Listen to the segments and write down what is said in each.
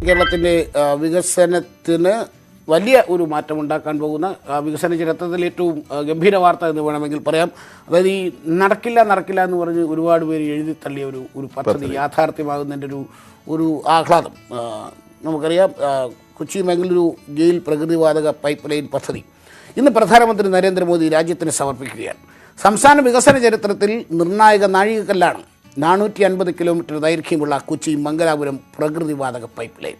കേരളത്തിൻ്റെ വികസനത്തിന് വലിയ ഒരു മാറ്റം ഉണ്ടാക്കാൻ പോകുന്ന വികസന ചരിത്രത്തിൽ ഏറ്റവും ഗംഭീര വാർത്ത എന്ന് വേണമെങ്കിൽ പറയാം. അതായത് ഈ നടക്കില്ല എന്ന് പറഞ്ഞ് ഒരുപാട് പേര് എഴുതി തള്ളിയ ഒരു പദ്ധതി യാഥാർത്ഥ്യമാകുന്നതിൻ്റെ ഒരു ആഹ്ലാദം. നമുക്കറിയാം, കൊച്ചി മംഗളൂരു ഗെയിൽ പ്രകൃതിവാതക പൈപ്പ് ലൈൻ പദ്ധതി ഇന്ന് പ്രധാനമന്ത്രി നരേന്ദ്രമോദി രാജ്യത്തിന് സമർപ്പിക്കുകയാണ്. സംസ്ഥാന വികസന ചരിത്രത്തിൽ നിർണായക നാഴികക്കല്ലാണ് 450 കിലോമീറ്റർ ദൈർഘ്യമുള്ള കൊച്ചി മംഗലാപുരം പ്രകൃതിവാതക പൈപ്പ് ലൈൻ.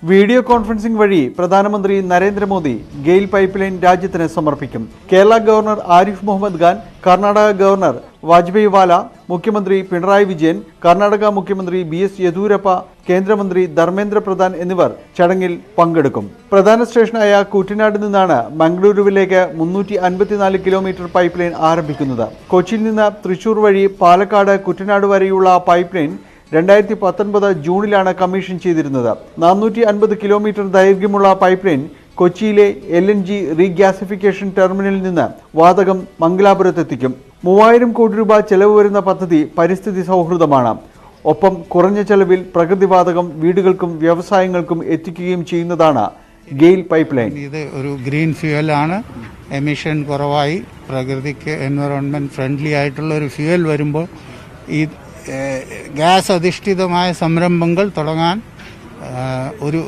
വീഡിയോ കോൺഫറൻസിംഗ് വഴി പ്രധാനമന്ത്രി നരേന്ദ്രമോദി ഗെയിൽ പൈപ്പ് ലൈൻ രാജ്യത്തിന് സമർപ്പിക്കും. കേരള ഗവർണർ ആരിഫ് മുഹമ്മദ് ഖാൻ, കർണാടക ഗവർണർ വാജ്പേയി വാല, മുഖ്യമന്ത്രി പിണറായി വിജയൻ, കർണാടക മുഖ്യമന്ത്രി BS യെദ്യൂരപ്പ, കേന്ദ്രമന്ത്രി ധർമ്മേന്ദ്ര പ്രധാൻ എന്നിവർ ചടങ്ങിൽ പങ്കെടുക്കും. പ്രധാന സ്റ്റേഷനായ കൂറ്റനാട് നിന്നാണ് മംഗളൂരുവിലേക്ക് 354 കിലോമീറ്റർ പൈപ്പ് ലൈൻ ആരംഭിക്കുന്നത്. കൊച്ചിയിൽ നിന്ന് തൃശൂർ വഴി പാലക്കാട് കുട്ടനാട് വരെയുള്ള പൈപ്പ് ലൈൻ 2019 ജൂണിലാണ് കമ്മീഷൻ ചെയ്തിരുന്നത്. 450 കിലോമീറ്റർ ദൈർഘ്യമുള്ള പൈപ്പ് ലൈൻ കൊച്ചിയിലെ LNG റീഗ്യാസിഫിക്കേഷൻ ടെർമിനലിൽ നിന്ന് വാതകം മംഗലാപുരത്തെത്തിക്കും. 3000 കോടി രൂപ ചെലവ് വരുന്ന പദ്ധതി പരിസ്ഥിതി സൗഹൃദമാണ്. ഒപ്പം കുറഞ്ഞ ചെലവിൽ പ്രകൃതിവാതകം വീടുകൾക്കും വ്യവസായങ്ങൾക്കും എത്തിക്കുകയും ചെയ്യുന്നതാണ് ഗെയിൽ പൈപ്പ് ലൈൻ. ഇത് ഒരു ഗ്രീൻ ഫ്യൂവലാണ്. എമിഷൻ കുറവായി പ്രകൃതിക്ക് എൻവയോൺമെൻറ്റ് ഫ്രണ്ട്ലി ആയിട്ടുള്ള ഒരു ഫ്യൂവൽ വരുമ്പോൾ ഈ ഗ്യാസ് അധിഷ്ഠിതമായ സംരംഭങ്ങൾ തുടങ്ങാൻ ഒരു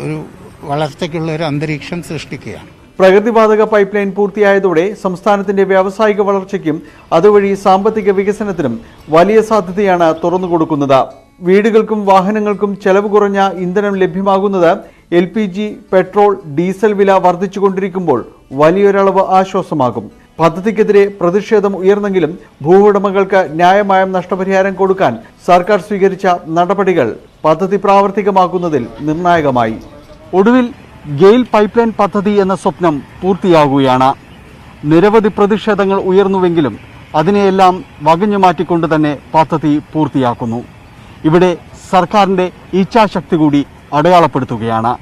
വളർച്ചയ്ക്കുള്ള ഒരു അന്തരീക്ഷം സൃഷ്ടിക്കുകയാണ്. പ്രകൃതിവാതക പൈപ്പ് ലൈൻ പൂർത്തിയായതോടെ സംസ്ഥാനത്തിന്റെ വ്യാവസായിക വളർച്ചയ്ക്കും അതുവഴി സാമ്പത്തിക വികസനത്തിനും വലിയ സാധ്യതയാണ് തുറന്നുകൊടുക്കുന്നത്. വീടുകൾക്കും വാഹനങ്ങൾക്കും ചെലവ് കുറഞ്ഞ ഇന്ധനം ലഭ്യമാകുന്നത് LPG, പെട്രോൾ, ഡീസൽ വില വർദ്ധിച്ചുകൊണ്ടിരിക്കുമ്പോൾ വലിയൊരളവ് ആശ്വാസമാകും. പദ്ധതിക്കെതിരെ പ്രതിഷേധം ഉയർന്നെങ്കിലും ഭൂവുടമകൾക്ക് ന്യായമായ നഷ്ടപരിഹാരം കൊടുക്കാൻ സർക്കാർ സ്വീകരിച്ച നടപടികൾ പദ്ധതി പ്രാവർത്തികമാക്കുന്നതിൽ നിർണായകമായി. ഒടുവിൽ ഗെയിൽ പൈപ്പ് ലൈൻ പദ്ധതി എന്ന സ്വപ്നം പൂർത്തിയാകുകയാണ്. നിരവധി പ്രതിഷേധങ്ങൾ ഉയർന്നുവെങ്കിലും അതിനെയെല്ലാം വകഞ്ഞു മാറ്റിക്കൊണ്ട് തന്നെ പദ്ധതി പൂർത്തിയാക്കുന്നു. ഇവിടെ സർക്കാരിൻ്റെ ഇച്ഛാശക്തി കൂടി അടയാളപ്പെടുത്തുകയാണ്.